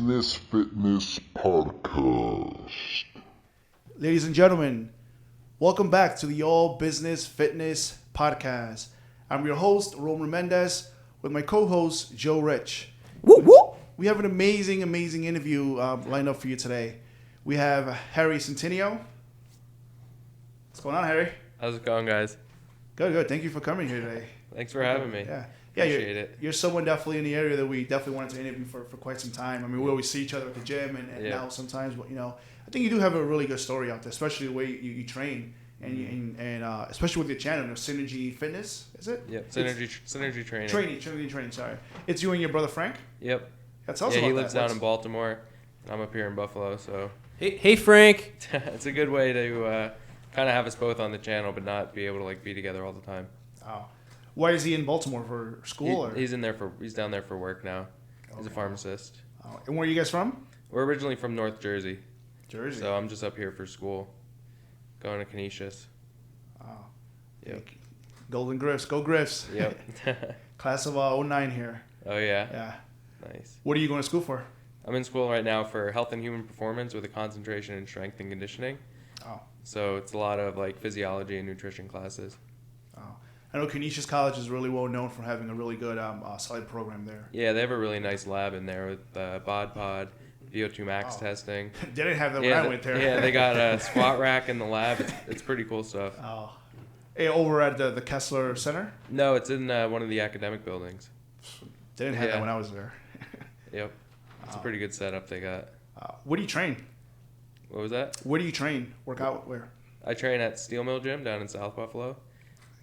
Business Fitness Podcast. Ladies and gentlemen, welcome back to the All Business Fitness Podcast. I'm your host, Roman Mendez, with my co-host, Joe Rich. Woo woo! We have an amazing interview lined up for you today. We have Harry Cintineo. What's going on, Harry? How's it going, guys? Good. Thank you for coming here today. Thanks for having me. Yeah, Appreciate it. You're someone definitely in the area that we definitely wanted to interview for quite some time. I mean, we always see each other at the gym, and now sometimes, I think you do have a really good story out there, especially the way you train, and especially with your channel, Cinergy Fitness, is it? Yep, Cinergy training. Training, sorry. It's you and your brother Frank? Yep. Yeah, tell us about he that. lives down in Baltimore. I'm up here in Buffalo, so Hey Frank. it's a good way to kind of have us both on the channel, but not be able to be together all the time. Oh. Why is he in Baltimore, for school? He's down there for work now. He's a pharmacist. Oh. And where are you guys from? We're originally from North Jersey. Jersey. So I'm just up here for school, going to Canisius. Oh. Yep. Golden Griffs. Go Griffs. Yep. Class of 09 here. Oh, yeah? Yeah. Nice. What are you going to school for? I'm in school right now for health and human performance with a concentration in strength and conditioning. Oh. So it's a lot of physiology and nutrition classes. Oh. I know Canisius College is really well known for having a really good solid program there. Yeah, they have a really nice lab in there with bod pod, VO2 max testing. They didn't have that when I went there. Yeah, they got a squat rack in the lab. It's pretty cool stuff. Oh. Hey, over at the Kessler Center? No, it's in one of the academic buildings. They didn't have that when I was there. Yep. It's a pretty good setup they got. Where do you train? What was that? Where do you train? Work out where? I train at Steel Mill Gym down in South Buffalo.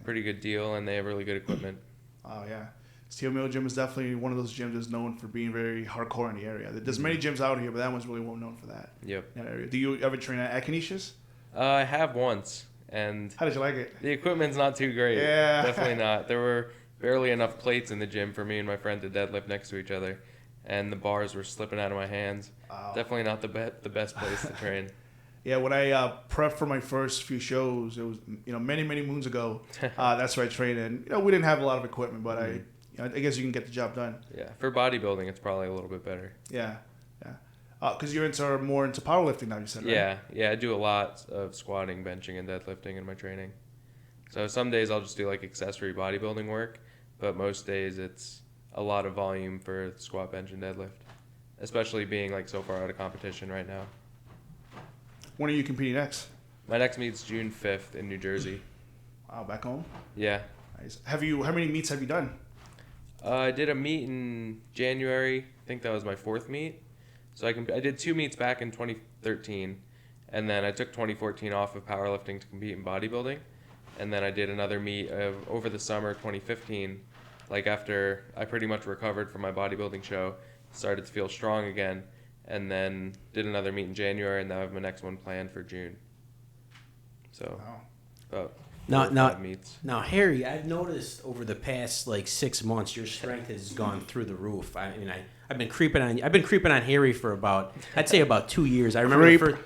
Pretty good deal, and they have really good equipment. Oh, yeah. Steel Mill Gym is definitely one of those gyms that's known for being very hardcore in the area. There's many gyms out here, but that one's really well known for that. Yep. That area. Do you ever train at Canisius? I have once, and how did you like it? The equipment's not too great. Yeah. Definitely not. There were barely enough plates in the gym for me and my friend to deadlift next to each other, and the bars were slipping out of my hands. Oh. Definitely not the best place to train. Yeah, when I prepped for my first few shows, it was many moons ago. That's where I trained, and we didn't have a lot of equipment, but I guess you can get the job done. Yeah, for bodybuilding, it's probably a little bit better. Yeah. Because you're more into powerlifting now, you said, right? Yeah, I do a lot of squatting, benching, and deadlifting in my training. So some days I'll just do accessory bodybuilding work, but most days it's a lot of volume for squat, bench, and deadlift, especially being so far out of competition right now. When are you competing next? My next meet's June 5th in New Jersey. Wow, back home? Yeah. Nice. How many meets have you done? I did a meet in January. I think that was my fourth meet. So I did 2 meets back in 2013, and then I took 2014 off of powerlifting to compete in bodybuilding, and then I did another meet over the summer 2015, after I pretty much recovered from my bodybuilding show, started to feel strong again, and then did another meet in January, and now I have my next one planned for June. So, about 5 meets. Now, Harry, I've noticed over the past 6 months your strength has gone through the roof. I mean, I've been creeping on Harry for about 2 years. I remember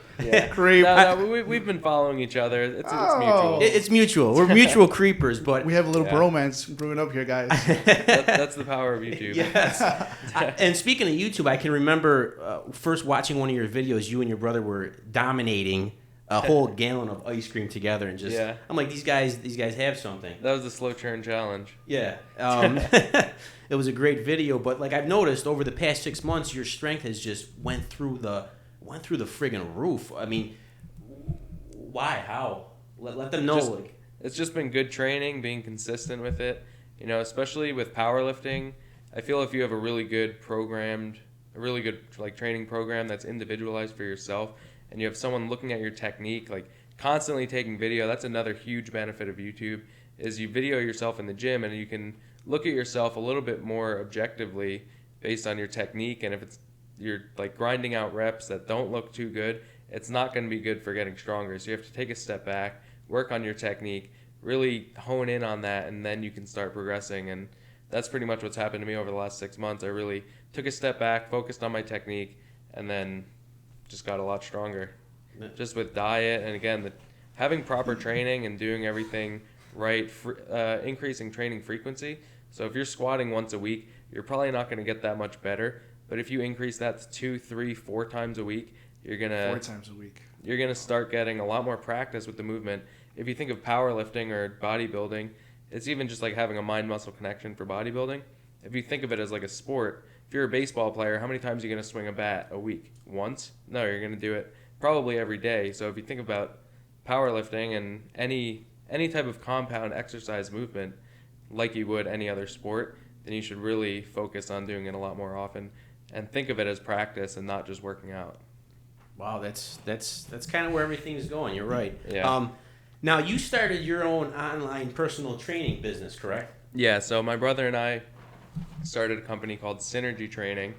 Creep. No, we've been following each other. It's mutual. It's mutual. We're mutual creepers, but we have a little bromance brewing up here, guys. That's the power of YouTube. Yes. And speaking of YouTube, I can remember first watching one of your videos. You and your brother were dominating a whole gallon of ice cream together, and I'm like, these guys have something. That was the slow churn challenge. Yeah. It was a great video, but I've noticed over the past 6 months, your strength has just went through the friggin' roof. I mean, why? How? Let them know. It's just been good training, being consistent with it. Especially with powerlifting, I feel if you have a really good training program that's individualized for yourself, and you have someone looking at your technique, constantly taking video, that's another huge benefit of YouTube, is you video yourself in the gym, and you can look at yourself a little bit more objectively based on your technique, and if you're grinding out reps that don't look too good, it's not going to be good for getting stronger. So you have to take a step back, work on your technique, really hone in on that, and then you can start progressing. And that's pretty much what's happened to me over the last 6 months. I really took a step back, focused on my technique, and then just got a lot stronger. Just with diet, and again, having proper training and doing everything right, increasing training frequency. So if you're squatting once a week, you're probably not going to get that much better. But if you increase that to 2, 3, 4 times a week, you're 4 gonna times a week. you're gonna start getting a lot more practice with the movement. If you think of powerlifting or bodybuilding, it's even just like having a mind-muscle connection for bodybuilding. If you think of it as like a sport, if you're a baseball player, how many times are you gonna swing a bat a week? Once? No, you're gonna do it probably every day. So if you think about powerlifting and any type of compound exercise movement, like you would any other sport, then you should really focus on doing it a lot more often and think of it as practice and not just working out. Wow, that's kind of where everything's going. You're right. Yeah. Now you started your own online personal training business, correct? Yeah, so my brother and I started a company called Cinergy Training.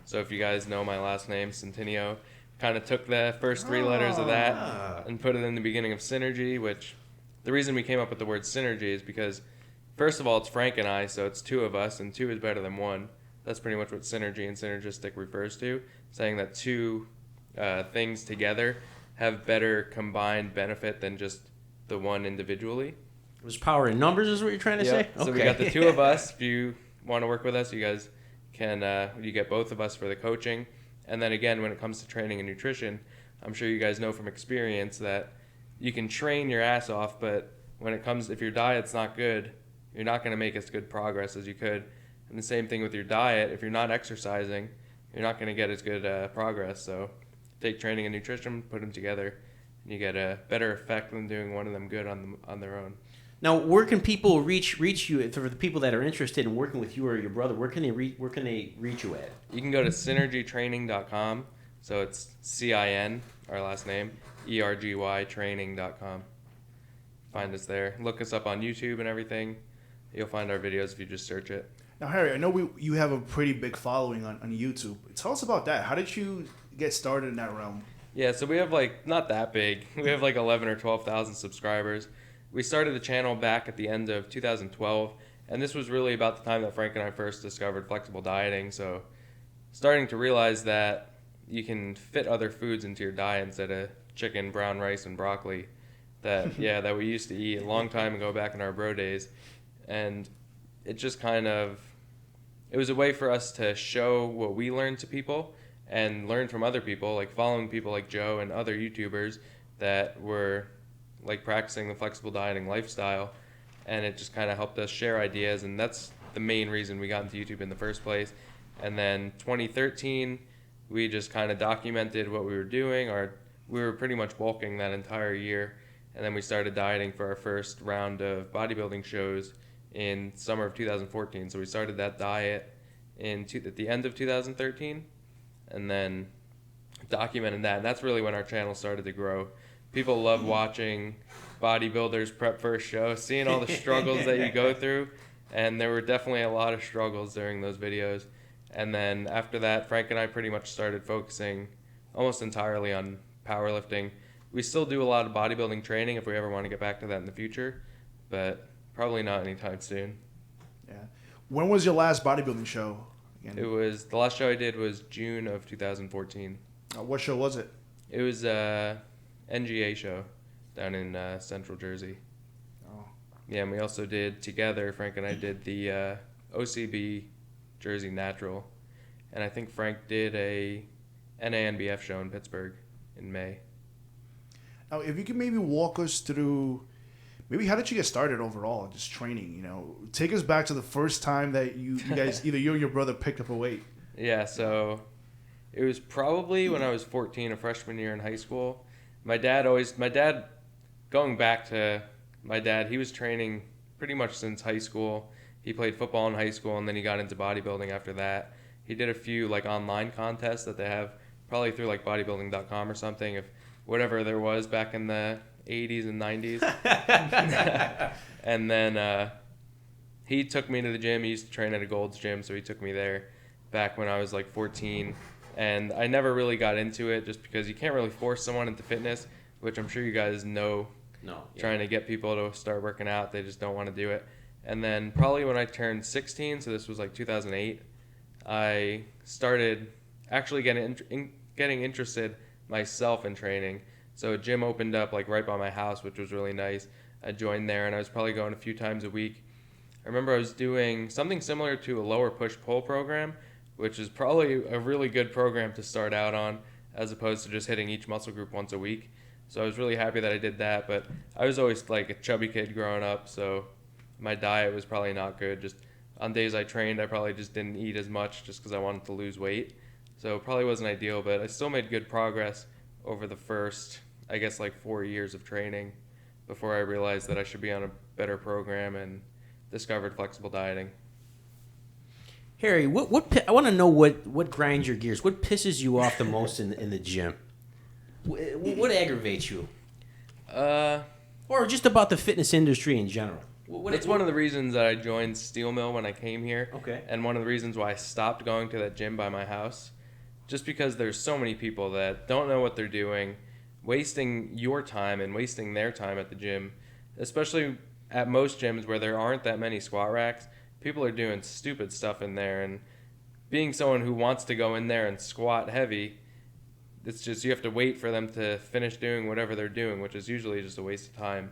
So if you guys know my last name, Cintineo, kind of took the first 3 letters of that and put it in the beginning of Cinergy, which the reason we came up with the word synergy is because, first of all, it's Frank and I, so it's 2 of us, and 2 is better than 1. That's pretty much what synergy and synergistic refers to, saying that 2 things together have better combined benefit than just the one individually. There's power in numbers is what you're trying to say? So we got the 2 of us. If you want to work with us, you guys can, you get both of us for the coaching. And then again, when it comes to training and nutrition, I'm sure you guys know from experience that you can train your ass off, but when it comes, if your diet's not good, you're not going to make as good progress as you could. And the same thing with your diet. If you're not exercising, you're not going to get as good progress. So take training and nutrition, put them together, and you get a better effect than doing one of them good on their own. Now, where can people reach you? For the people that are interested in working with you or your brother, where can they reach you at? You can go to cinergytraining.com. So it's CIN, our last name, ERGY training.com. Find us there. Look us up on YouTube and everything. You'll find our videos if you just search it. Now, Harry, I know you have a pretty big following on YouTube. Tell us about that. How did you get started in that realm? Yeah, so we have not that big. We have 11 or 12,000 subscribers. We started the channel back at the end of 2012, and this was really about the time that Frank and I first discovered flexible dieting. So starting to realize that you can fit other foods into your diet instead of chicken, brown rice, and broccoli that we used to eat a long time ago back in our bro days. And it just it was a way for us to show what we learned to people and learn from other people, like following people like Joe and other YouTubers that were practicing the flexible dieting lifestyle. And it just kind of helped us share ideas, and that's the main reason we got into YouTube in the first place. And then 2013, we just kind of documented what we were doing. We were pretty much bulking that entire year, and then we started dieting for our first round of bodybuilding shows in summer of 2014. So we started that diet at the end of 2013, and then documented that. And that's really when our channel started to grow. People love watching bodybuilders prep for a show, seeing all the struggles that you go through, and there were definitely a lot of struggles during those videos. And then after that, Frank and I pretty much started focusing almost entirely on powerlifting. We still do a lot of bodybuilding training if we ever want to get back to that in the future, but probably not anytime soon. Yeah. When was your last bodybuilding show? Again? The last show I did was June of 2014. What show was it? It was a NGA show down in Central Jersey. Oh. Yeah, and we also did together, Frank and I did the OCB Jersey Natural, and I think Frank did a NANBF show in Pittsburgh in May. Now, if you could maybe walk us through, maybe how did you get started overall, just training, Take us back to the first time that you guys, either you or your brother, picked up a weight. Yeah, so it was probably when I was 14, a freshman year in high school. My dad, going back to my dad, he was training pretty much since high school. He played football in high school, and then he got into bodybuilding after that. He did a few online contests that they have probably through bodybuilding.com or something, if whatever there was back in the 80s and 90s. And then he took me to the gym. He used to train at a Gold's Gym, so he took me there back when I was 14. And I never really got into it just because you can't really force someone into fitness, which I'm sure you guys know. No. Yeah. Trying to get people to start working out, they just don't want to do it. And then probably when I turned 16, so this was 2008, I started actually getting interested myself in training. So a gym opened up right by my house, which was really nice. I joined there, and I was probably going a few times a week. I remember I was doing something similar to a lower push-pull program, which is probably a really good program to start out on, as opposed to just hitting each muscle group once a week. So I was really happy that I did that, but I was always like a chubby kid growing up, so my diet was probably not good. Just on days I trained, I probably just didn't eat as much just because I wanted to lose weight. So it probably wasn't ideal, but I still made good progress over the first, I guess, like 4 years of training before I realized that I should be on a better program and discovered flexible dieting. Harry, I want to know what grinds your gears. What pisses you off the most in the gym? What aggravates you? Or just about the fitness industry in general? That's one of the reasons that I joined Steel Mill when I came here. Okay. And one of the reasons why I stopped going to that gym by my house. Just because there's so many people that don't know what they're doing, wasting your time and wasting their time at the gym, especially at most gyms where there aren't that many squat racks. People are doing stupid stuff in there, and being someone who wants to go in there and squat heavy, it's just you have to wait for them to finish doing whatever they're doing, which is usually just a waste of time.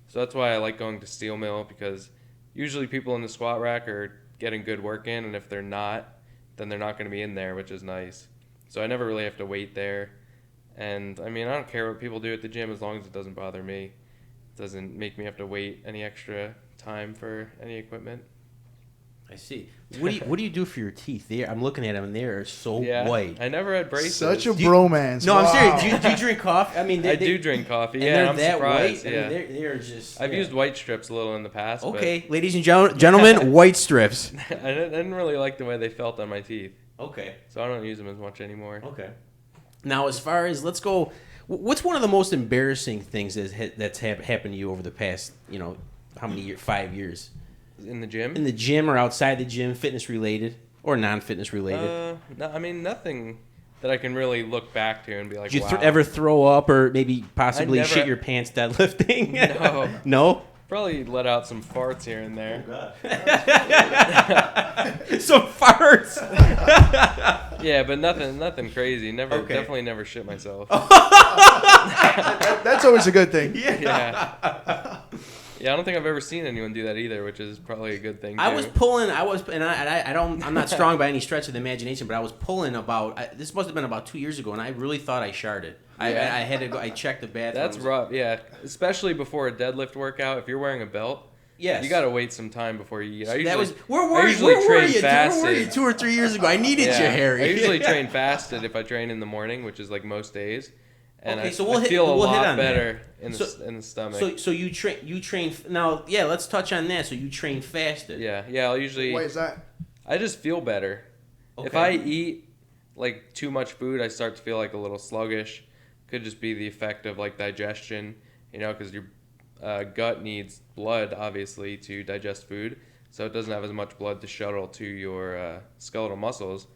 So that's why I like going to Steel Mill, because usually people in the squat rack are getting good work in, and if they're not, then they're not going to be in there, which is nice. So I never really have to wait there. And, I mean, I don't care what people do at the gym as long as it doesn't bother me. It doesn't make me have to wait any extra time for any equipment. I see. What do you do for your teeth? I'm looking at them, and they are so Yeah, white. I never had braces. Such a bromance. No, Wow. I'm serious. Do you drink coffee? I mean, I do drink coffee. And Yeah, they're I'm that surprised. white. Yeah. I mean, they're just. I've used white strips a little in the past. Okay, ladies and gentlemen, white strips. But I didn't really like the way they felt on my teeth, Okay. so I don't use them as much anymore. Okay. Now, as far as let's go, what's one of the most embarrassing things that's happened to you over the past, how many years? 5 years. In the gym? In the gym or outside the gym, fitness related or non-fitness related? No, I mean, nothing that I can really look back to and be like, Did you wow. ever throw up or maybe possibly I never- shit your pants deadlifting? No. No? Probably let out some farts here and there. Some farts. Yeah, but nothing crazy. Okay. Definitely never shit myself. That's always a good thing. Yeah. Yeah, I don't think I've ever seen anyone do that either, which is probably a good thing too. I'm not strong by any stretch of the imagination, but I was pulling this must have been about 2 years ago, and I really thought I sharted. I had to go, I checked the bathroom. That's rough, yeah. Especially before a deadlift workout, if you're wearing a belt, yes. you gotta wait some time before you eat. Where were you 2 or 3 years ago? I needed you, Harry. I usually train fasted if I train in the morning, which is like most days. And Okay, I so we'll feel a hit lot on that. better in the stomach. So you train now. Yeah, let's touch on that. So you train fasted. Yeah, I'll usually. Why is that? I just feel better. Okay. If I eat like too much food, I start to feel like a little sluggish. Could just be the effect of like digestion, because your gut needs blood obviously to digest food, so it doesn't have as much blood to shuttle to your skeletal muscles,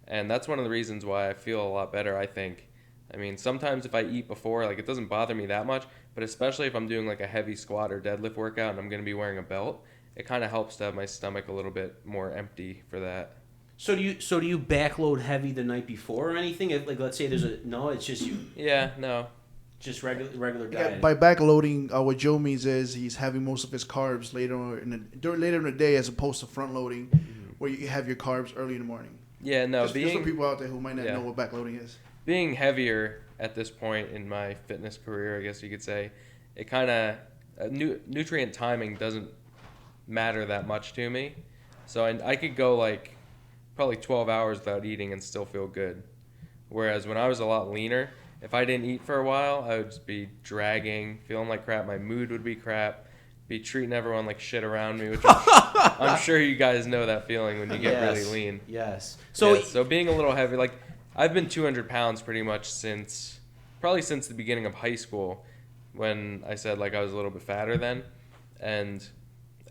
and that's one of the reasons why I feel a lot better, I think. I mean, sometimes if I eat before, like, it doesn't bother me that much, but especially if I'm doing like a heavy squat or deadlift workout and I'm going to be wearing a belt, it kind of helps to have my stomach a little bit more empty for that. So do you backload heavy the night before or anything? Like, let's say it's just you. Yeah, no. Just regular Yeah, diet. by backloading, what Joe means is he's having most of his carbs later in the day, as opposed to front loading, where you have your carbs early in the morning. Yeah, no. Just for people out there who might not Yeah. know what backloading is. Being heavier at this point in my fitness career, I guess you could say, it kind of nutrient timing doesn't matter that much to me. So I could go like probably 12 hours without eating and still feel good. Whereas when I was a lot leaner, if I didn't eat for a while, I would just be dragging, feeling like crap. My mood would be crap, be treating everyone like shit around me, which I'm sure you guys know that feeling when you get really lean. Yes. So being a little heavy, like, I've been 200 pounds pretty much since the beginning of high school, when I said like I was a little bit fatter then, and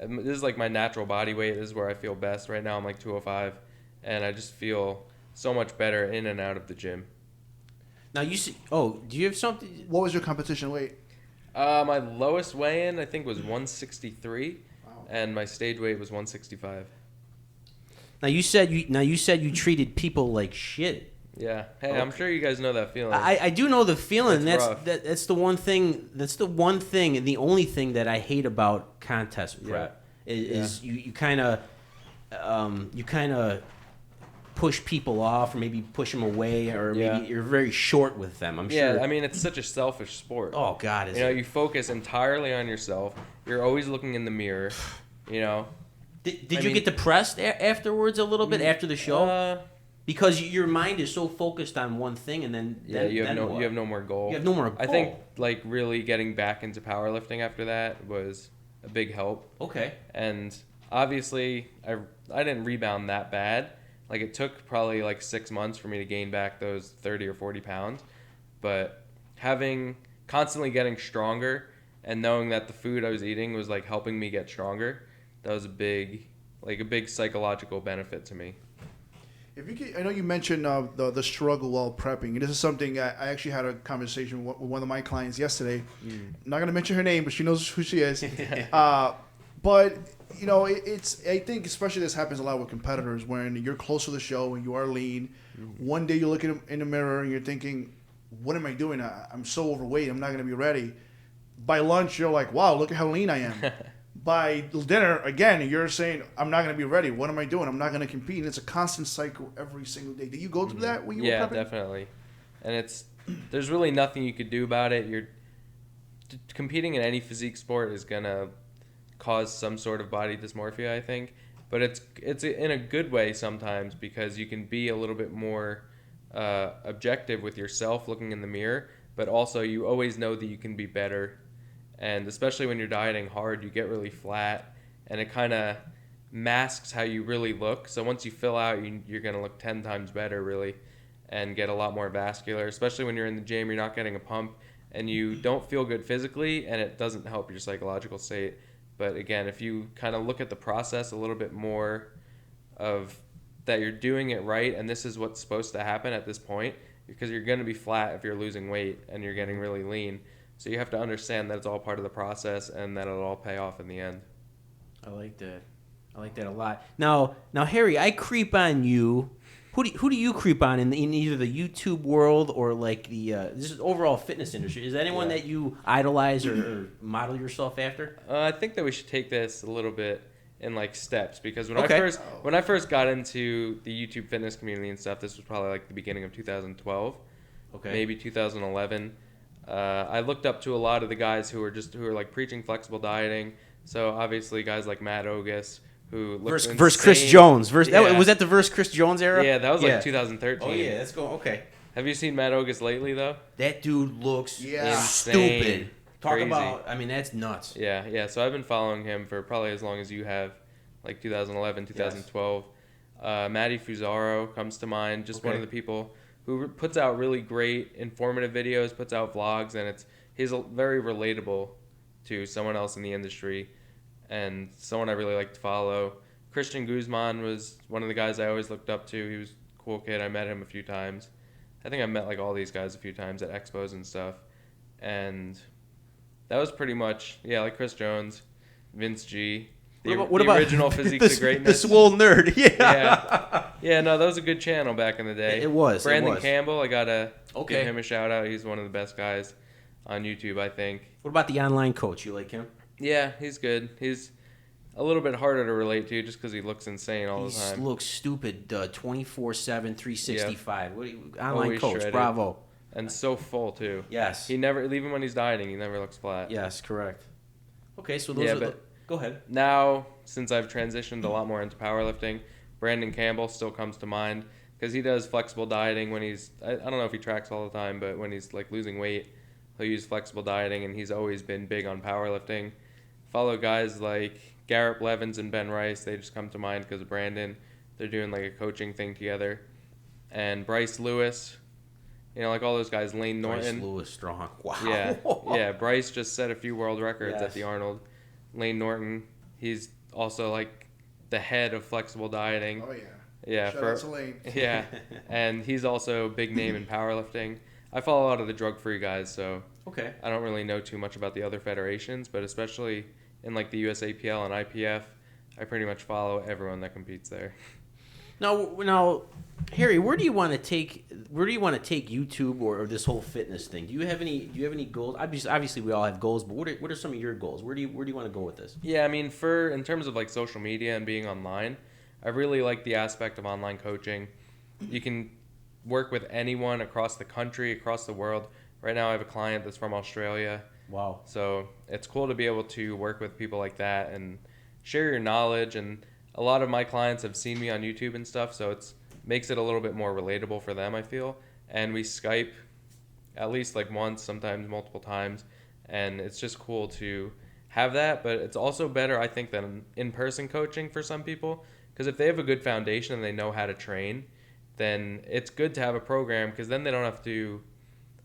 this is like my natural body weight. This is where I feel best right now. I'm like 205, and I just feel so much better in and out of the gym. Now do you have something? What was your competition weight? My lowest weigh-in I think was 163, and my stage weight was 165. Now you said you treated people like shit. Yeah. Hey, Okay. I'm sure you guys know that feeling. I do know the feeling. It's rough. That's the one thing. That's the one thing, and the only thing that I hate about contest prep is you kind of put push people off or maybe push them away or Yeah. maybe you're very short with them. I'm sure. Yeah, I mean, it's such a selfish sport. Oh God, is You know, it? you focus entirely on yourself. You're always looking in the mirror. You know. Did I you mean- get depressed afterwards a little bit after the show? Because your mind is so focused on one thing, and then You have what? no more goal. You have no more I goal. think like really getting back into powerlifting after that was a big help. Okay. And obviously, I didn't rebound that bad. Like it took probably like 6 months for me to gain back those 30 or 40 pounds. But constantly getting stronger and knowing that the food I was eating was like helping me get stronger, that was a big psychological benefit to me. If you could, I know you mentioned the struggle while prepping. And this is something I actually had a conversation with one of my clients yesterday. I'm not going to mention her name, but she knows who she is. But you know, I think especially this happens a lot with competitors when you're close to the show and you are lean. One day you look in the mirror and you're thinking, "What am I doing? I'm so overweight. I'm not going to be ready." By lunch, you're like, "Wow, look at how lean I am." By dinner, again, you're saying, I'm not going to be ready. What am I doing? I'm not going to compete. And it's a constant cycle every single day. Did you go through that when you were prepping? Yeah, definitely. And there's really nothing you could do about it. Competing in any physique sport is going to cause some sort of body dysmorphia, I think. But it's in a good way sometimes because you can be a little bit more objective with yourself looking in the mirror. But also you always know that you can be better. And especially when you're dieting hard, you get really flat, and it kind of masks how you really look. So once you fill out, you're going to look 10 times better, really, and get a lot more vascular. Especially when you're in the gym, you're not getting a pump, and you don't feel good physically, and it doesn't help your psychological state. But again, if you kind of look at the process a little bit more of that you're doing it right, and this is what's supposed to happen at this point, because you're going to be flat if you're losing weight and you're getting really lean. So you have to understand that it's all part of the process and that it'll all pay off in the end. I like that. I like that a lot. Now, Harry, I creep on you. Who do you creep on in either the YouTube world or like the this is overall fitness industry? Is there anyone that you idolize or model yourself after? I think that we should take this a little bit in like steps because when Okay. I first got into the YouTube fitness community and stuff, this was probably like the beginning of 2012, maybe 2011. I looked up to a lot of the guys who are like preaching flexible dieting. So obviously guys like Matt Ogus, who looked versus Chris Jones. Was that the versus Chris Jones era? Yeah, that was like 2013. Oh yeah, let's go. Okay. Have you seen Matt Ogus lately though? That dude looks Yeah. stupid. Talk Crazy. about. I mean, that's nuts. Yeah. So I've been following him for probably as long as you have, like 2011, 2012. Matty Fusaro comes to mind. Just one of the people who puts out really great informative videos, puts out vlogs, and he's very relatable to someone else in the industry and someone I really like to follow. Christian Guzman was one of the guys I always looked up to. He was a cool kid. I met him a few times. I think I met like all these guys a few times at expos and stuff. And that was pretty much, like Chris Jones, Vince G. What about original Physiques of Greatness. The swole nerd, yeah. Yeah, no, that was a good channel back in the day. It was. Brandon Campbell, I gotta give him a shout out. He's one of the best guys on YouTube, I think. What about the online coach? You like him? Yeah, he's good. He's a little bit harder to relate to just because he looks insane all the time. He looks stupid 24/7, 365. Online Always coach, shredded. bravo. And so full, too. Yes. He never, even when he's dieting, he never looks flat. Yes, correct. Okay, so those are go ahead. Now, since I've transitioned a lot more into powerlifting, Brandon Campbell still comes to mind because he does flexible dieting when he's, I don't know if he tracks all the time, but when he's like losing weight, he'll use flexible dieting, and he's always been big on powerlifting. Follow guys like Garrett Blevins and Ben Rice. They just come to mind because of Brandon. They're doing like a coaching thing together. And Bryce Lewis, like all those guys, Lane Norton. Bryce Lewis strong. Wow. Yeah. Bryce just set a few world records at the Arnold. Lane Norton, he's also like the head of flexible dieting. Oh yeah. Yeah. Shout out to Lane. Yeah, and he's also a big name in powerlifting. I follow a lot of the drug-free guys, so I don't really know too much about the other federations, but especially in like the USAPL and IPF, I pretty much follow everyone that competes there. Now, Harry, where do you want to take YouTube or this whole fitness thing? Do you have any goals? Obviously, we all have goals, but what are some of your goals? Where do you want to go with this? Yeah, I mean, in terms of like social media and being online, I really like the aspect of online coaching. you can work with anyone across the country, across the world. Right now I have a client that's from Australia. Wow. So it's cool to be able to work with people like that and share your knowledge. And a lot of my clients have seen me on YouTube and stuff, so it's makes it a little bit more relatable for them, I feel. And we Skype at least like once, sometimes multiple times, and it's just cool to have that. But it's also better, I think, than in-person coaching for some people, because if they have a good foundation and they know how to train, then it's good to have a program, because then they don't have to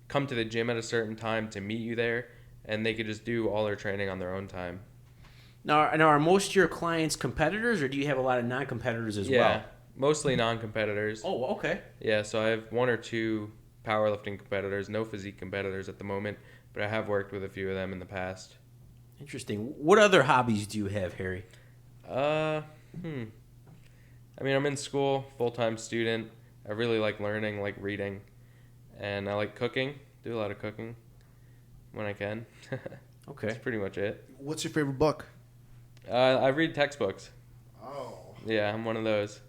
come to the gym at a certain time to meet you there, and they could just do all their training on their own time. Now, are most of your clients competitors, or do you have a lot of non-competitors as well? Yeah, mostly non-competitors. Oh, okay. Yeah, so I have 1 or 2 powerlifting competitors, no physique competitors at the moment, but I have worked with a few of them in the past. Interesting. What other hobbies do you have, Harry? I mean, I'm in school, full-time student. I really like learning, like reading, and I like cooking. Do a lot of cooking when I can. Okay. That's pretty much it. What's your favorite book? I read textbooks. Oh. Yeah, I'm one of those.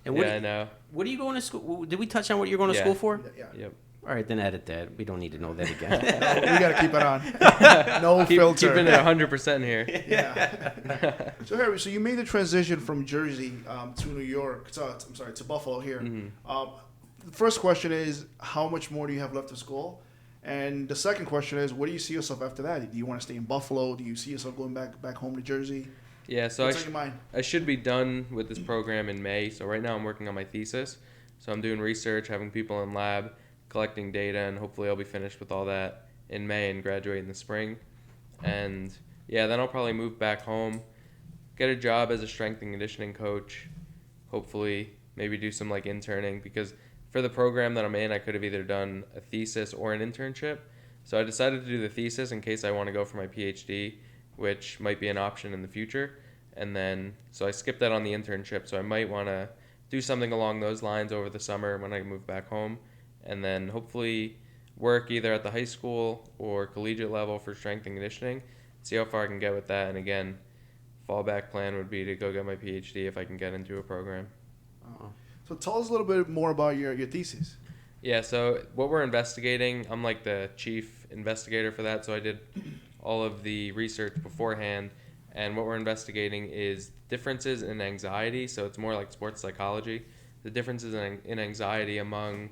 And Yeah, I know. What are you going to school? Did we touch on what you're going to Yeah. school for? Yeah. Yep. All right, then edit that. We don't need to know that again. No, we got to keep it on. No filter. Keeping it 100% here. Yeah. So Harry, so you made the transition from Jersey to New York. To Buffalo here. Mm-hmm. The first question is, how much more do you have left of school? And the second question is, where do you see yourself after that? Do you want to stay in Buffalo? Do you see yourself going back home to Jersey? Yeah, so What's on your mind? I should be done with this program in May. So right now I'm working on my thesis. So I'm doing research, having people in lab, collecting data, and hopefully I'll be finished with all that in May and graduate in the spring. And yeah, then I'll probably move back home, get a job as a strength and conditioning coach, hopefully maybe do some like interning, because for the program that I'm in, I could have either done a thesis or an internship. So I decided to do the thesis in case I want to go for my PhD, which might be an option in the future. And then, so I skipped that on the internship. So I might want to do something along those lines over the summer when I move back home. And then hopefully work either at the high school or collegiate level for strength and conditioning. See how far I can get with that. And again, fallback plan would be to go get my PhD if I can get into a program. So tell us a little bit more about your thesis. Yeah, so what we're investigating, I'm like the chief investigator for that, so I did all of the research beforehand, and what we're investigating is differences in anxiety, so it's more like sports psychology, the differences in anxiety among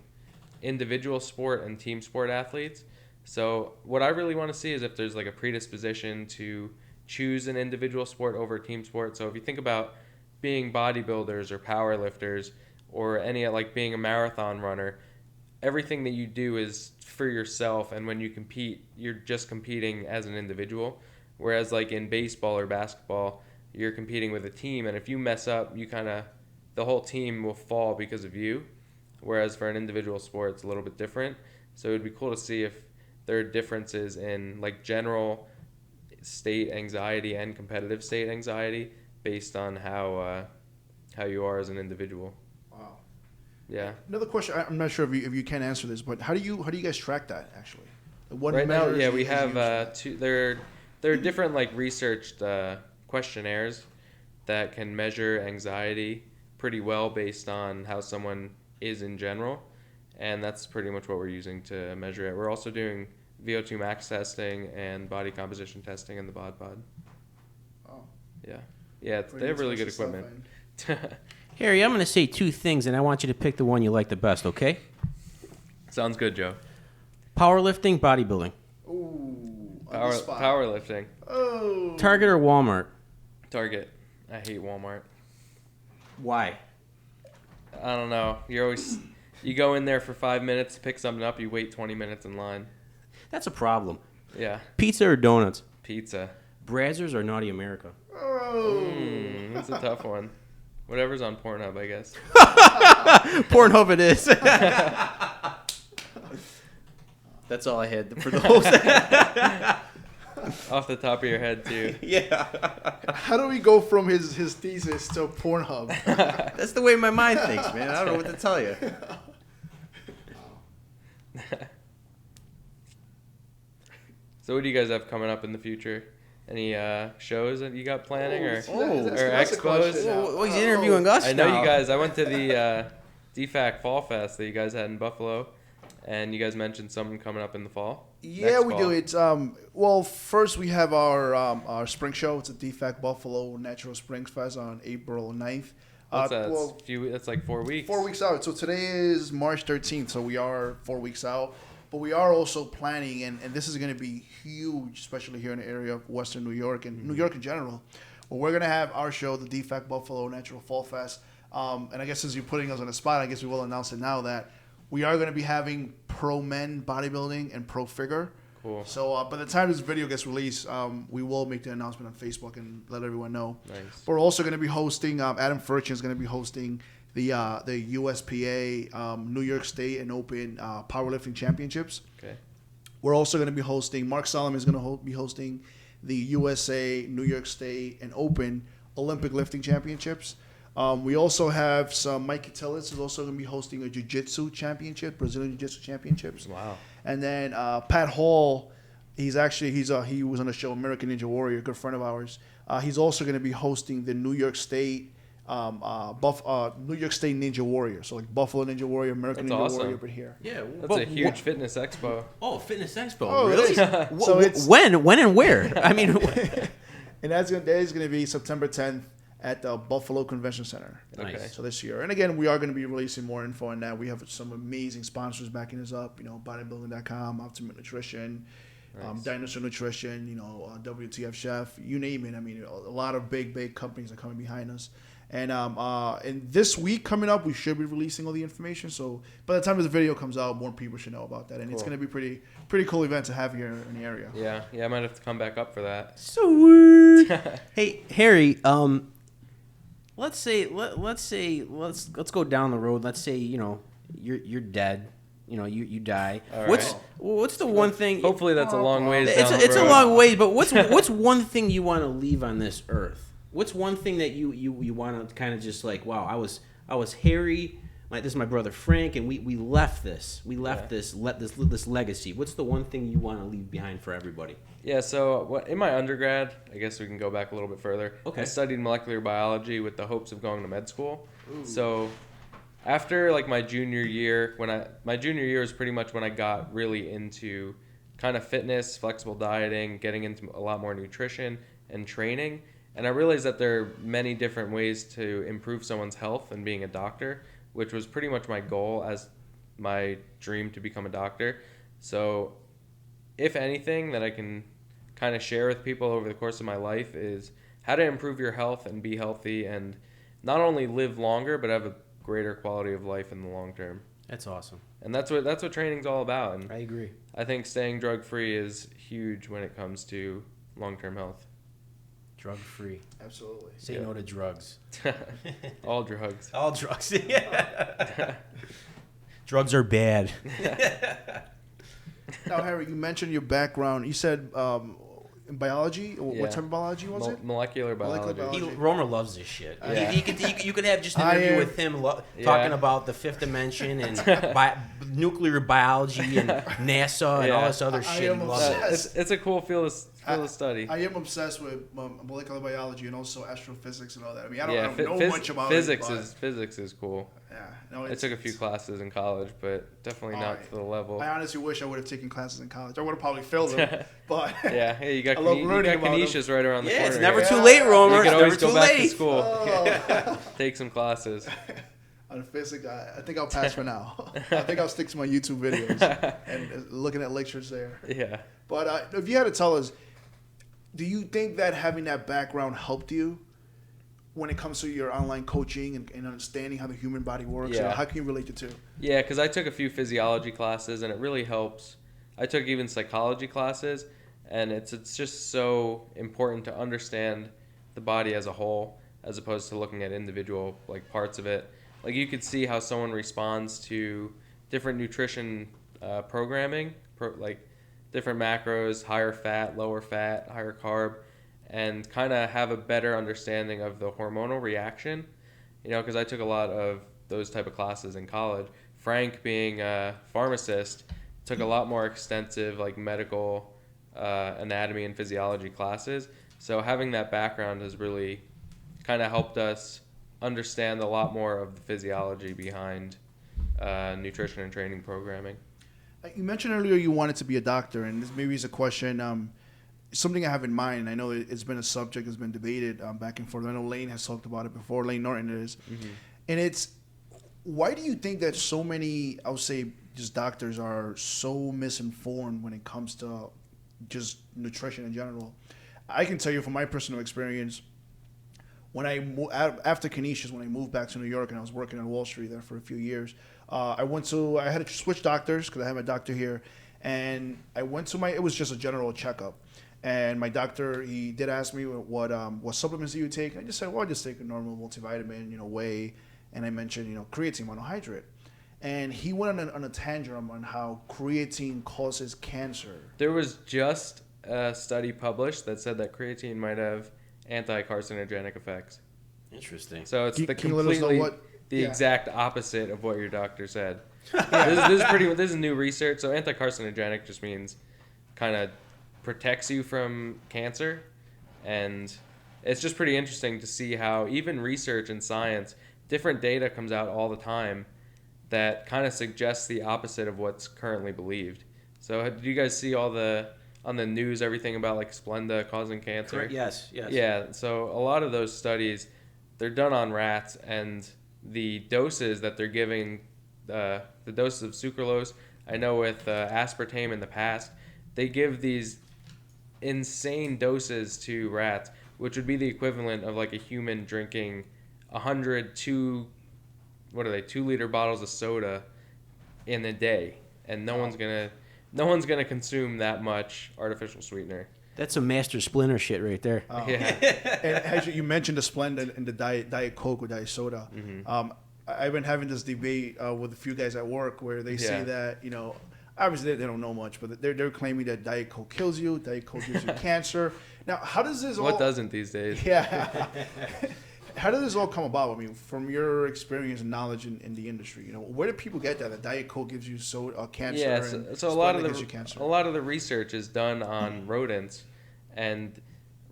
individual sport and team sport athletes. So what I really want to see is if there's like a predisposition to choose an individual sport over a team sport. So if you think about being bodybuilders or powerlifters, or any like being a marathon runner, everything that you do is for yourself, and when you compete, you're just competing as an individual. Whereas like in baseball or basketball, you're competing with a team, and if you mess up, the whole team will fall because of you. Whereas for an individual sport, it's a little bit different. So it would be cool to see if there are differences in like general state anxiety and competitive state anxiety based on how you are as an individual. Wow. Yeah. Another question. I'm not sure if you can answer this, but how do you guys track that actually? What Right now, measures yeah, do we you guys have use? two. There are different like researched questionnaires that can measure anxiety pretty well based on how someone is in general, and that's pretty much what we're using to measure it. We're also doing VO2 max testing and body composition testing in the bod pod. Oh. Yeah, they have really good equipment. Harry, I'm going to say two things, and I want you to pick the one you like the best, okay? Sounds good, Joe. Powerlifting, bodybuilding. Ooh. On the spot. Powerlifting. Oh. Target or Walmart? Target. I hate Walmart. Why? I don't know. You go in there for 5 minutes to pick something up, you wait 20 minutes in line. That's a problem. Yeah. Pizza or donuts? Pizza. Brazzers or Naughty America? Oh. That's a tough one. Whatever's on Pornhub, I guess. Pornhub it is. That's all I had for the host. Off the top of your head, too. Yeah. How do we go from his thesis to Pornhub? That's the way my mind thinks, man. I don't know what to tell you. So what do you guys have coming up in the future? Any shows that you got planning or that's a expos? question now. Oh, he's interviewing us I know now. you guys. I went to the DFAC Fall Fest that you guys had in Buffalo, and you guys mentioned something coming up in the fall. Yeah, Next we fall. do. It's well, first we have our spring show. It's a DFAC Buffalo Natural Springs Fest on April 9th. What's that? That's like 4 weeks. 4 weeks out. So today is March 13th. So we are 4 weeks out. But we are also planning, and this is going to be huge, especially here in the area of Western New York and New York in general. But we're going to have our show, the DFAC Buffalo Natural Fall Fest. And I guess since you're putting us on the spot, I guess we will announce it now that we are going to be having pro men bodybuilding and pro figure. Cool. So by the time this video gets released, we will make the announcement on Facebook and let everyone know. Nice. But we're also going to be hosting, Adam Furchin is going to be hosting the USPA New York State and Open Powerlifting Championships. Okay. We're also going to be hosting, Mark Solomon is going to be hosting the USA, New York State, and Open Olympic Lifting Championships. We also have Mike Katilis is also going to be hosting a Jiu-Jitsu Championship, Brazilian Jiu-Jitsu Championships. Wow. And then Pat Hall, he was on the show American Ninja Warrior, a good friend of ours. He's also going to be hosting the New York State New York State Ninja Warrior. So like Buffalo Ninja Warrior, American That's Ninja awesome. Warrior, but here. Yeah, That's a huge fitness expo. Oh, Fitness Expo. Oh, really? So it's when and where? I mean, and that is going to be September 10th at the Buffalo Convention Center. Nice. Okay. So this year, and again, we are going to be releasing more info on that. We have some amazing sponsors backing us up. Bodybuilding.com, Optimum Nutrition, Nice. Dinosaur Nutrition. WTF Chef, you name it. I mean, a lot of big companies are coming behind us. And this week coming up, we should be releasing all the information. So by the time this video comes out, more people should know about that. And it's Cool. going to be pretty cool event to have here in the area. Yeah, I might have to come back up for that. Sweet. Hey, Harry. Let's go down the road. Let's say you're dead. You die. All What's the one thing? Hopefully that's a long ways down the It's a road. long ways, but what's one thing you want to leave on this earth? What's one thing that you want to kind of just like, wow, I was Harry, this is my brother Frank, and we left this. We left this legacy. What's the one thing you want to leave behind for everybody? Yeah, so in my undergrad, I guess we can go back a little bit further. Okay. I studied molecular biology with the hopes of going to med school. Ooh. So after my junior year, my junior year was pretty much when I got really into kind of fitness, flexible dieting, getting into a lot more nutrition and training. And I realized that there are many different ways to improve someone's health and being a doctor, which was pretty much my goal as my dream to become a doctor. So if anything that I can kind of share with people over the course of my life is how to improve your health and be healthy and not only live longer, but have a greater quality of life in the long term. That's awesome. And that's what training's all about. And I agree. I think staying drug-free is huge when it comes to long-term health. Drug free. Absolutely. Say no to drugs. All drugs. All drugs. Drugs are bad. Now, Harry, you mentioned your background. You said in biology. What type of biology was it? Molecular biology. Romer loves this shit. Yeah. You could have just an interview with him talking about the fifth dimension and nuclear biology and NASA and all this other shit. He loves it. It's a cool field of study. I am obsessed with molecular biology and also astrophysics and all that. I mean, I don't know much about physics. it. Physics is cool. Yeah, no, I took a few classes in college, but definitely not to the level. I honestly wish I would have taken classes in college. I would have probably failed them, but yeah, you got I love learning about Canisius right around the corner. It's never too late, Romer. You can always It's go never back too to late. school, take some classes. On physics, I think I'll pass for now. I think I'll stick to my YouTube videos and looking at lectures there. Yeah. But if you had to tell us, do you think that having that background helped you when it comes to your online coaching and understanding how the human body works? Yeah. How can you relate the two? Yeah, because I took a few physiology classes, and it really helps. I took even psychology classes, and it's just so important to understand the body as a whole, as opposed to looking at individual parts of it. You could see how someone responds to different nutrition programming, different macros, higher fat, lower fat, higher carb, and kind of have a better understanding of the hormonal reaction. Because I took a lot of those type of classes in college. Frank, being a pharmacist, took a lot more extensive medical anatomy and physiology classes. So having that background has really kind of helped us understand a lot more of the physiology behind nutrition and training programming. You mentioned earlier you wanted to be a doctor, and this maybe is a question, something I have in mind. I know it's been a subject that's been debated back and forth. I know Lane has talked about it before. Lane Norton is. Mm-hmm. And it's, why do you think that so many, I would say, just doctors are so misinformed when it comes to just nutrition in general? I can tell you from my personal experience, when after Canisius, when I moved back to New York and I was working on Wall Street there for a few years, I had to switch doctors because I had my doctor here, and I went to it was just a general checkup, and my doctor, he did ask me what supplements do you take, and I just said, well, I just take a normal multivitamin, whey, and I mentioned, creatine monohydrate. And he went on a tangent on how creatine causes cancer. There was just a study published that said that creatine might have anti-carcinogenic effects. Interesting. So it's the exact opposite of what your doctor said. This is new research. So anti-carcinogenic just means kind of protects you from cancer, and it's just pretty interesting to see how even research and science, different data comes out all the time that kind of suggests the opposite of what's currently believed. So did you guys see on the news everything about like Splenda causing cancer? Correct. Yes. Yeah, so a lot of those studies, they're done on rats, and the doses that they're giving, the doses of sucralose, I know with aspartame in the past, they give these insane doses to rats, which would be the equivalent of like a human drinking 2 2-liter bottles of soda in a day, and no one's gonna consume that much artificial sweetener. That's some master splinter shit right there. Yeah. And as you mentioned the Splenda and the Diet Coke or Diet Soda. Mm-hmm. I've been having this debate with a few guys at work where they say that, obviously they don't know much, but they're claiming that Diet Coke kills you, Diet Coke gives you cancer. Now, how does this What doesn't these days? Yeah. How did this all come about? I mean, from your experience and knowledge in the industry, where do people get that Diet Coke gives you cancer? Yeah, so a lot of the research is done on rodents, and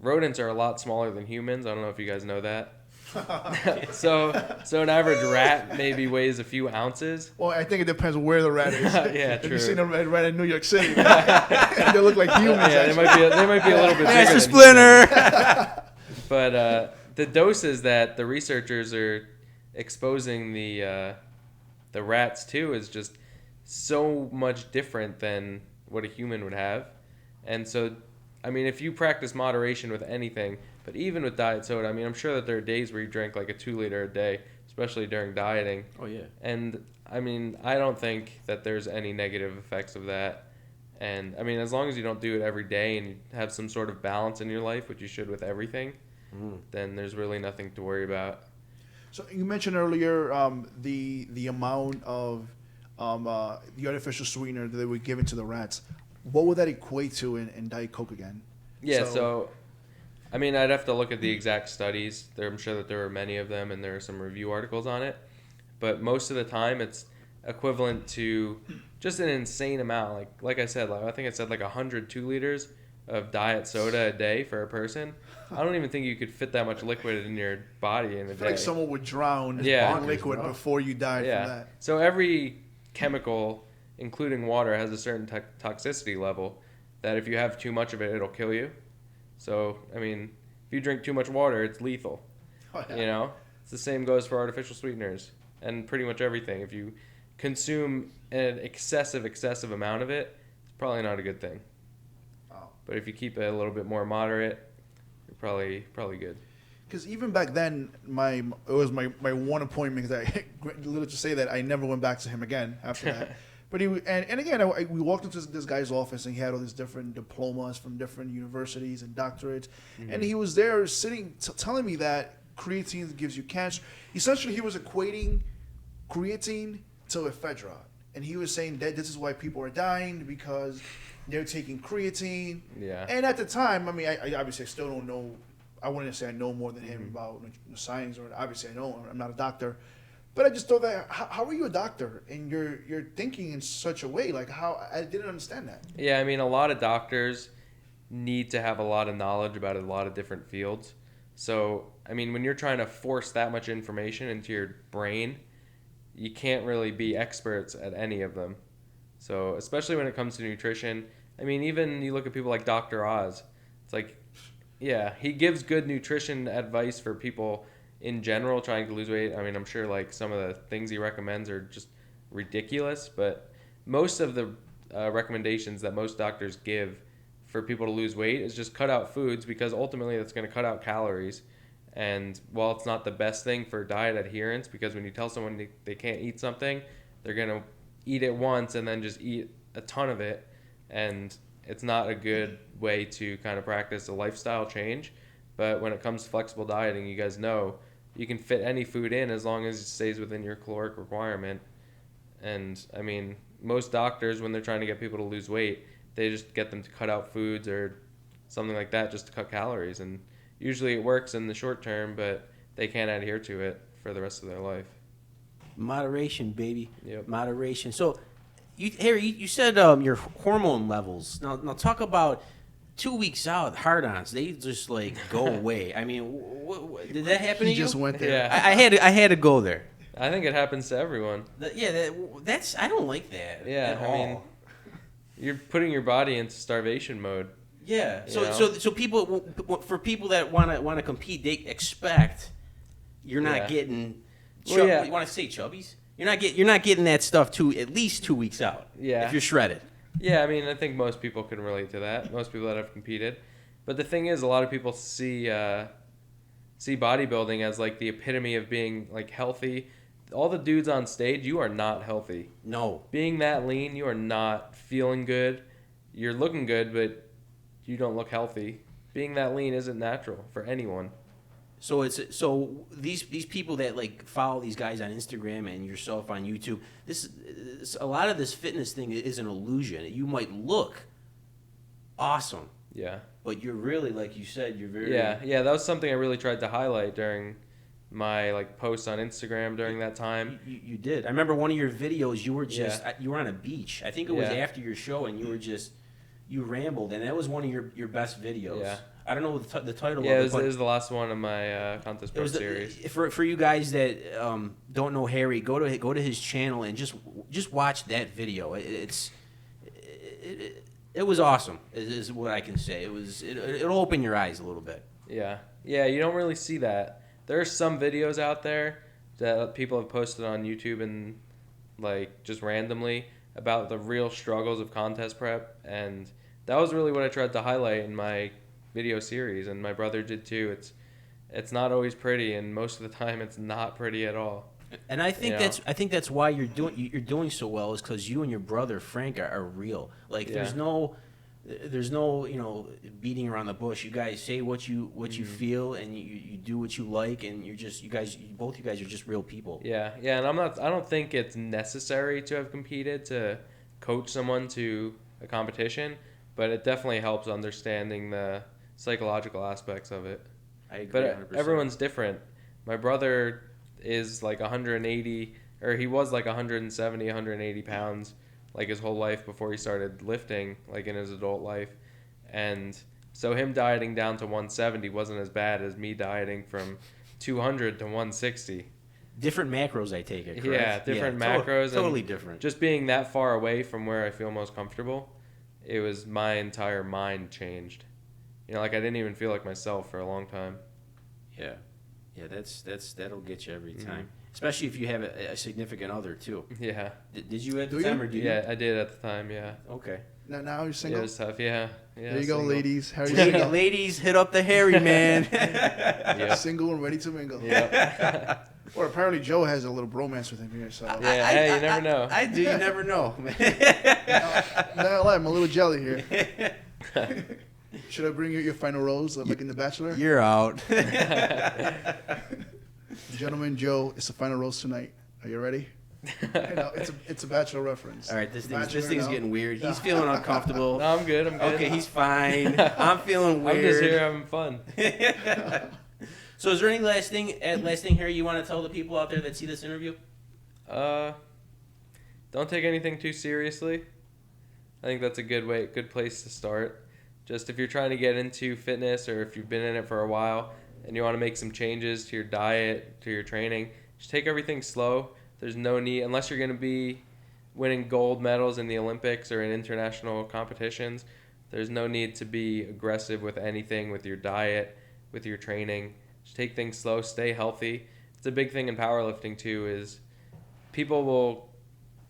rodents are a lot smaller than humans. I don't know if you guys know that. so an average rat maybe weighs a few ounces. Well, I think it depends where the rat is. Yeah, true. If you've seen a rat in New York City, they look like humans. Yeah, they might be a little bit Master bigger. Splinter. But the doses that the researchers are exposing the rats to is just so much different than what a human would have. And so, I mean, if you practice moderation with anything, but even with diet soda, I mean, I'm sure that there are days where you drink like a 2-liter a day, especially during dieting. Oh, yeah. And, I mean, I don't think that there's any negative effects of that. And, I mean, as long as you don't do it every day and you have some sort of balance in your life, which you should with everything, then there's really nothing to worry about. So you mentioned earlier the amount of the artificial sweetener that they were given to the rats. What would that equate to in Diet Coke again? Yeah, so I mean, I'd have to look at the exact studies. I'm sure that there are many of them, and there are some review articles on it. But most of the time, it's equivalent to just an insane amount. Like I said, I think it said 102 liters of diet soda a day for a person. I don't even think you could fit that much liquid in your body in a day. I feel like someone would drown in liquid before you died from that. So every chemical, including water, has a certain toxicity level that if you have too much of it, it'll kill you. So, I mean, if you drink too much water, it's lethal. Oh, yeah. It's the same goes for artificial sweeteners and pretty much everything. If you consume an excessive amount of it, it's probably not a good thing. Oh. But if you keep it a little bit more moderate, you're probably good. Because even back then, it was my one appointment. Because let's just say that I never went back to him again after that. But we walked into this guy's office, and he had all these different diplomas from different universities and doctorates, and he was there sitting telling me that creatine gives you cancer. Essentially, he was equating creatine to ephedra, and he was saying that this is why people are dying because they're taking creatine. Yeah. And at the time, I mean, I obviously still don't know. I wouldn't say I know more than him about science, or obviously I know I'm not a doctor. But I just thought that, how are you a doctor and you're thinking in such a way? Like, how? I didn't understand that. Yeah, I mean, a lot of doctors, need to have a lot of knowledge about a lot of different fields. So, I mean, when you're trying to force that much information into your brain, you can't really be experts at any of them. So, especially when it comes to nutrition, I mean, even you look at people like Dr. Oz. It's like, yeah, he gives good nutrition advice for people in general trying to lose weight. I mean, I'm sure like some of the things he recommends are just ridiculous, but most of the recommendations that most doctors give for people to lose weight is just cut out foods, because ultimately that's going to cut out calories. And while it's not the best thing for diet adherence, because when you tell someone they can't eat something, they're going to eat it once and then just eat a ton of it. And it's not a good way to kind of practice a lifestyle change. But when it comes to flexible dieting, you guys know you can fit any food in as long as it stays within your caloric requirement. And I mean, most doctors, when they're trying to get people to lose weight, they just get them to cut out foods or something like that just to cut calories. And usually it works in the short term, but they can't adhere to it for the rest of their life. Moderation, baby. Yep. Moderation. So, Harry, you said your hormone levels. Now talk about 2 weeks out, hard-ons. They just like go away. I mean, did that happen to you? He just went there. Yeah. I had to go there. I think it happens to everyone. That's I don't like that. Yeah, at I mean, all. you're putting your body into starvation mode. Yeah. You know? So people, for people that want to compete, they expect you're not Yeah. getting. Well, yeah. You want to say chubbies? You're not getting that stuff at least 2 weeks out. Yeah. If you're shredded. Yeah, I mean, I think most people can relate to that. Most people that have competed. But the thing is, a lot of people see bodybuilding as like the epitome of being like healthy. All the dudes on stage, you are not healthy. No. Being that lean, you are not feeling good. You're looking good, but you don't look healthy. Being that lean isn't natural for anyone. So these people that like follow these guys on Instagram and yourself on YouTube, this a lot of this fitness thing is an illusion. You might look awesome, Yeah. but you're really, like you said, you're very Yeah, that was something I really tried to highlight during my like posts on Instagram during that time. You did. I remember one of your videos. You were you were on a beach. I think it was after your show, and you rambled, and that was one of your best videos. Yeah. I don't know what the title. Yeah, of it was the last one of my Contest Pro series. For you guys that don't know Harry, go to his channel and just watch that video. It was awesome. Is what I can say. It'll open your eyes a little bit. Yeah, you don't really see that. There are some videos out there that people have posted on YouTube and like just randomly about the real struggles of contest prep, and that was really what I tried to highlight in my video series, and my brother did too. It's not always pretty, and most of the time it's not pretty at all. And I think that's why you're doing so well, is because you and your brother Frank are real. Like there's no beating around the bush. You guys say what you feel, and you do what you like, and both you guys are just real people. Yeah, and I don't think it's necessary to have competed to coach someone to a competition, but it definitely helps understanding the psychological aspects of it. I agree. But 100%. everyone's different. My brother is like 180, or he was like 170, 180 pounds like his whole life before he started lifting, like in his adult life. And so him dieting down to 170 wasn't as bad as me dieting from 200 to 160. Different macros, I take it, correct? Yeah, different macros. Totally and different. Just being that far away from where I feel most comfortable, it was my entire mind changed. Like I didn't even feel like myself for a long time. Yeah, that'll get you every time, especially if you have a significant other too. Yeah. Did you at the Do time, you? or do you? Yeah, I did at the time. Yeah. Okay. Now you're Yeah, single. it was tough. Yeah. There you go, single. ladies. Harry's single. Ladies, hit up the Harry man. Yep. Single and ready to mingle. Yep. Or apparently Joe has a little bromance with him here. So Yeah. Hey, you never know. I do. You never know. not gonna lie, I'm a little jelly here. Should I bring you your final rose like in The Bachelor? You're out. Gentleman Joe, it's the final rose tonight. Are you ready? It's a Bachelor reference. All right, this Bachelor thing's now. getting weird. He's feeling uncomfortable. No, I'm good. Okay, he's fine. I'm feeling weird. I'm just here having fun. So, is there any last thing, Harry, you want to tell the people out there that see this interview? Don't take anything too seriously. I think that's a good place to start. Just if you're trying to get into fitness or if you've been in it for a while and you want to make some changes to your diet, to your training, just take everything slow. There's no need, unless you're going to be winning gold medals in the Olympics or in international competitions, there's no need to be aggressive with anything, with your diet, with your training. Just take things slow, stay healthy. It's a big thing in powerlifting too, is people will,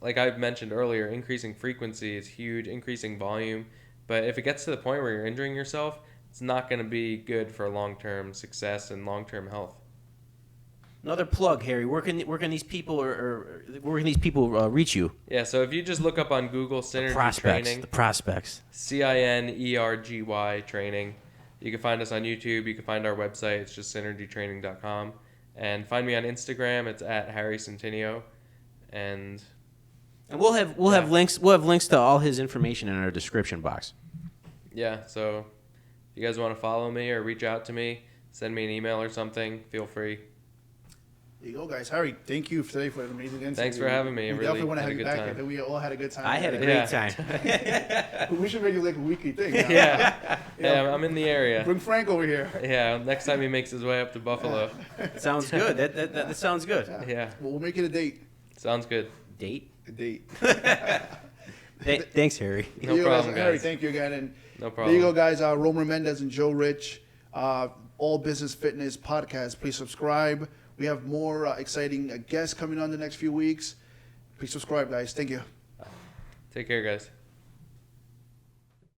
like I've mentioned earlier, increasing frequency is huge, increasing volume. But if it gets to the point where you're injuring yourself, it's not going to be good for long-term success and long-term health. Another plug, Harry. Where can these people reach you? Yeah, so if you just look up on Google Cinergy Training, The prospects. Cinergy Training, you can find us on YouTube. You can find our website. It's just cinergytraining.com. And find me on Instagram. It's at Harry Cintineo. And we'll have links. We'll have links to all his information in our description box. Yeah, so if you guys want to follow me or reach out to me, send me an email or something, feel free. There you go, guys. Harry, thank you today for an amazing interview. Thanks for having me. We really definitely want to have had a you good back. time. I think we all had a good time. I had a great time. We should make it like a weekly thing. Yeah, I'm in the area. Bring Frank over here. Yeah, next time he makes his way up to Buffalo. Sounds good. That sounds good. Yeah. Well, we'll make it a date. Sounds good. Date. A date. Thanks, Harry. No problem, Harry, guys. thank you again. And No problem. there you go, guys. Romer Mendez and Joe Rich, All Business Fitness Podcast. Please subscribe. We have more exciting guests coming on the next few weeks. Please subscribe, guys. Thank you. Take care, guys.